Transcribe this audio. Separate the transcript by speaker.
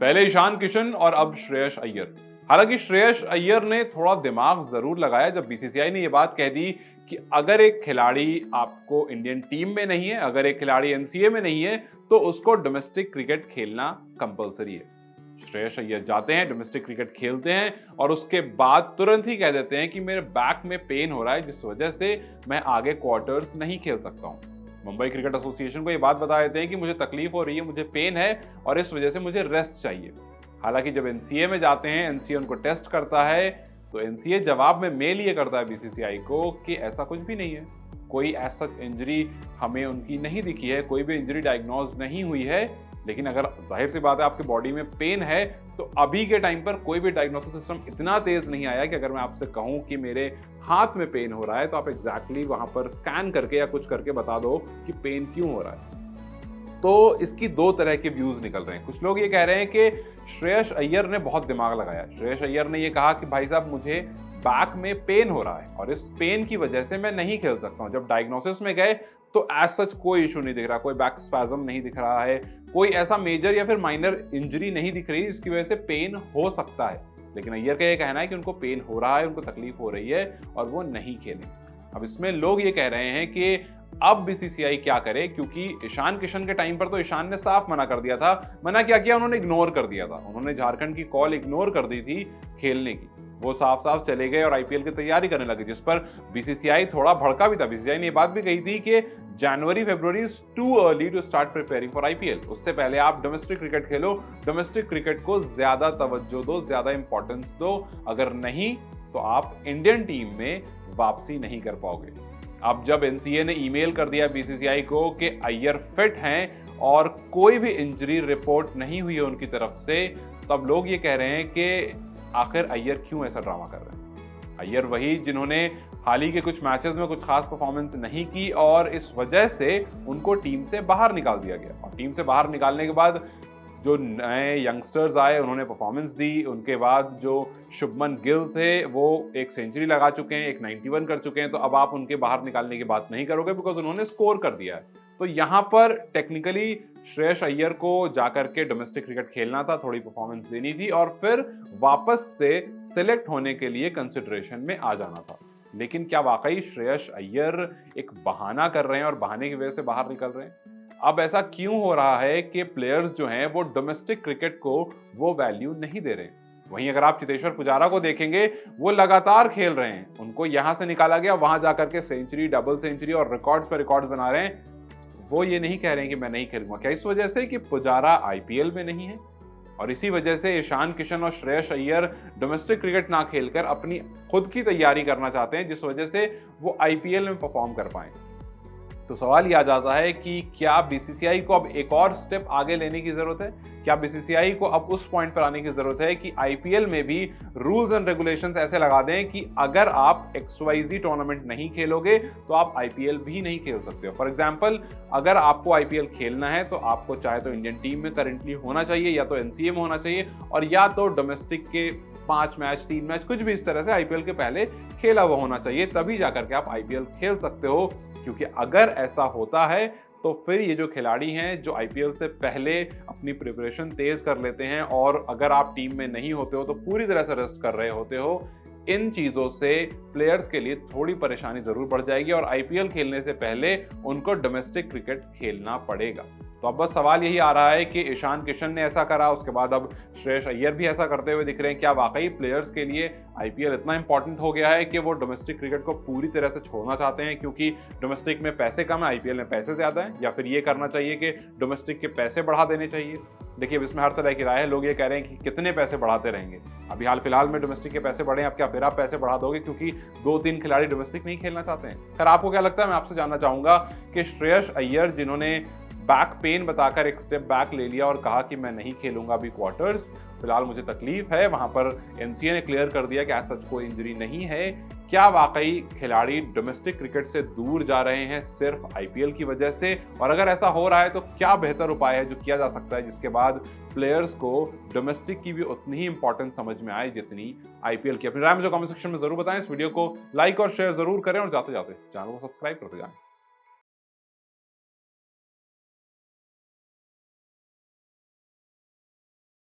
Speaker 1: पहले ईशान किशन और अब श्रेयस अय्यर। हालांकि श्रेयस अय्यर ने थोड़ा दिमाग जरूर लगाया जब बीसीसीआई ने यह बात कह दी कि अगर एक खिलाड़ी आपको इंडियन टीम में नहीं है, अगर एक खिलाड़ी एनसीए में नहीं है, तो उसको डोमेस्टिक क्रिकेट खेलना कंपलसरी है। श्रेयस अय्यर जाते हैं, डोमेस्टिक क्रिकेट खेलते हैं और उसके बाद तुरंत ही कह देते हैं कि मेरे बैक में पेन हो रहा है, जिस वजह से मैं आगे क्वार्टर्स नहीं खेल सकता हूं। मुंबई क्रिकेट एसोसिएशन को ये बात बता देते हैं कि मुझे तकलीफ हो रही है, मुझे पेन है और इस वजह से मुझे रेस्ट चाहिए। हालांकि जब एनसीए में जाते हैं, एनसीए उनको टेस्ट करता है, तो एनसीए जवाब में मेल ये करता है बीसीसीआई को कि ऐसा कुछ भी नहीं है, कोई ऐसा इंजरी हमें उनकी नहीं दिखी है, कोई भी इंजरी डायग्नोज नहीं हुई है। लेकिन अगर जाहिर सी बात है आपके बॉडी में पेन है, तो अभी के टाइम पर कोई भी डायग्नोसिस सिस्टम इतना तेज नहीं आया कि अगर मैं आपसे कहूं कि मेरे हाथ में पेन हो रहा है, तो आप एग्जैक्टली वहां पर स्कैन करके या कुछ करके बता दो कि पेन क्यों हो रहा है। तो इसकी दो तरह के व्यूज निकल रहे हैं। कुछ लोग ये कह रहे हैं कि श्रेयस अय्यर ने बहुत दिमाग लगाया। श्रेयस अय्यर ने ये कहा कि भाई साहब मुझे बैक में पेन हो रहा है और इस पेन की वजह से मैं नहीं खेल सकता हूं। जब डायग्नोसिस में गए तो एज सच कोई इशू नहीं दिख रहा, कोई बैक स्पैज्म नहीं दिख रहा है, कोई ऐसा मेजर या फिर माइनर इंजरी नहीं दिख रही जिसकी वजह से पेन हो सकता है। लेकिन अय्यर का ये कहना है कि उनको पेन हो रहा है, उनको तकलीफ हो रही है और वो नहीं खेलेंगे। अब इसमें लोग ये कह रहे हैं कि अब बीसीसीआई क्या करे, क्योंकि ईशान किशन के टाइम पर तो ईशान ने साफ मना कर दिया था। मना क्या किया, उन्होंने इग्नोर कर दिया था। उन्होंने झारखंड की कॉल इग्नोर कर दी थी खेलने की। वो साफ साफ चले गए और आईपीएल की तैयारी करने लगे, जिस पर बीसीसीआई थोड़ा भड़का भी था। बीसीसीआई ने ये बात भी कही थी कि January February is too early to start preparing for IPL. उससे पहले आप डोमेस्टिक क्रिकेट खेलो, डोमेस्टिक क्रिकेट को ज्यादा तवज्जो दो, ज्यादा इंपॉर्टेंस दो। अगर नहीं तो आप इंडियन टीम में वापसी नहीं कर पाओगे। अब जब एनसीए ने ईमेल कर दिया बीसीसीआई को कि अय्यर फिट हैं और कोई भी इंजरी रिपोर्ट नहीं हुई है उनकी तरफ से, तब लोग ये कह रहे हैं कि आखिर अय्यर क्यों ऐसा ड्रामा कर रहे हैं। अय्यर वही जिन्होंने हाल ही के कुछ मैचेस में कुछ खास परफॉर्मेंस नहीं की और इस वजह से उनको टीम से बाहर निकाल दिया गया। और टीम से बाहर निकालने के बाद जो नए यंगस्टर्स आए उन्होंने परफॉर्मेंस दी। उनके बाद जो शुभमन गिल थे वो एक सेंचुरी लगा चुके हैं, एक 91 कर चुके हैं, तो अब आप उनके बाहर निकालने की बात नहीं करोगे बिकॉज उन्होंने स्कोर कर दिया है। तो यहां पर टेक्निकली श्रेयस अय्यर को जाकर के डोमेस्टिक क्रिकेट खेलना था, थोड़ी परफॉर्मेंस देनी थी और फिर वापस से सिलेक्ट होने के लिए कंसिडरेशन में आ जाना था। लेकिन क्या वाकई श्रेयस अय्यर एक बहाना कर रहे हैं और बहाने की वजह से बाहर निकल रहे हैं? अब ऐसा क्यों हो रहा है कि प्लेयर्स जो हैं वो डोमेस्टिक क्रिकेट को वो वैल्यू नहीं दे रहे? वहीं अगर आप चेतेश्वर पुजारा को देखेंगे, वो लगातार खेल रहे हैं। उनको यहां से निकाला गया, वहां जाकर के सेंचुरी, डबल सेंचुरी और रिकॉर्ड्स पर रिकॉर्ड्स बना रहे हैं। वो ये नहीं कह रहे हैं कि मैं नहीं खेलूंगा। क्या इस वजह से कि पुजारा आईपीएल में नहीं है और इसी वजह से ईशान किशन और श्रेयस अय्यर डोमेस्टिक क्रिकेट ना खेलकर अपनी खुद की तैयारी करना चाहते हैं, जिस वजह से वो आईपीएल में परफॉर्म कर पाए? तो सवाल ये आ जाता है कि क्या बीसीसीआई को अब एक और स्टेप आगे लेने की जरूरत है? क्या बीसीसीआई को अब उस पॉइंट पर आने की जरूरत है कि आईपीएल में भी रूल्स एंड रेगुलेशंस ऐसे लगा दें कि अगर आप XYZ टूर्नामेंट नहीं खेलोगे तो आप आईपीएल भी नहीं खेल सकते हो? फॉर एग्जांपल, अगर आपको आईपीएल खेलना है तो आपको चाहे तो इंडियन टीम में करंटली होना चाहिए, या तो एनसीए में होना चाहिए, और या तो डोमेस्टिक के 5 मैच 3 मैच कुछ भी इस तरह से आईपीएल के पहले खेला हुआ होना चाहिए, तभी जाकर के आप आईपीएल खेल सकते हो। क्योंकि अगर ऐसा होता है तो फिर ये जो खिलाड़ी हैं जो आईपीएल से पहले अपनी प्रिपरेशन तेज कर लेते हैं और अगर आप टीम में नहीं होते हो तो पूरी तरह से रेस्ट कर रहे होते हो, इन चीजों से प्लेयर्स के लिए थोड़ी परेशानी जरूर बढ़ जाएगी और आईपीएल खेलने से पहले उनको डोमेस्टिक क्रिकेट खेलना पड़ेगा। तो अब बस सवाल यही आ रहा है कि ईशान किशन ने ऐसा करा, उसके बाद अब श्रेयस अय्यर भी ऐसा करते हुए दिख रहे हैं। क्या वाकई प्लेयर्स के लिए आईपीएल इतना इंपॉर्टेंट हो गया है कि वो डोमेस्टिक क्रिकेट को पूरी तरह से छोड़ना चाहते हैं क्योंकि डोमेस्टिक में पैसे कम है, आईपीएल में पैसे ज्यादा है? या फिर ये करना चाहिए कि डोमेस्टिक के पैसे बढ़ा देने चाहिए? देखिए, अब इसमें हर तरह की राय है। लोग ये कह रहे हैं कि कितने पैसे बढ़ाते रहेंगे। अभी हाल फिलहाल में डोमेस्टिक के पैसे बढ़े, अब क्या फिर आप पैसे बढ़ा दोगे क्योंकि 2-3 खिलाड़ी डोमेस्टिक नहीं खेलना चाहते हैं? खैर, आपको क्या लगता है? मैं आपसे जानना चाहूंगा कि श्रेयस अय्यर जिन्होंने बैक पेन बताकर एक स्टेप बैक ले लिया और कहा कि मैं नहीं खेलूंगा अभी क्वार्टर्स, फिलहाल मुझे तकलीफ है, वहां पर एनसीए ने क्लियर कर दिया कि ऐसा कोई इंजरी नहीं है। क्या वाकई खिलाड़ी डोमेस्टिक क्रिकेट से दूर जा रहे हैं सिर्फ आईपीएल की वजह से? और अगर ऐसा हो रहा है तो क्या बेहतर उपाय है जो किया जा सकता है जिसके बाद प्लेयर्स को डोमेस्टिक की भी उतनी ही इंपॉर्टेंस समझ में आए जितनी आईपीएल की? अपनी राय मुझे कमेंट सेक्शन में जरूर बताएं। इस वीडियो को लाइक और शेयर जरूर करें और जाते जाते चैनल को सब्सक्राइब करते जाएं।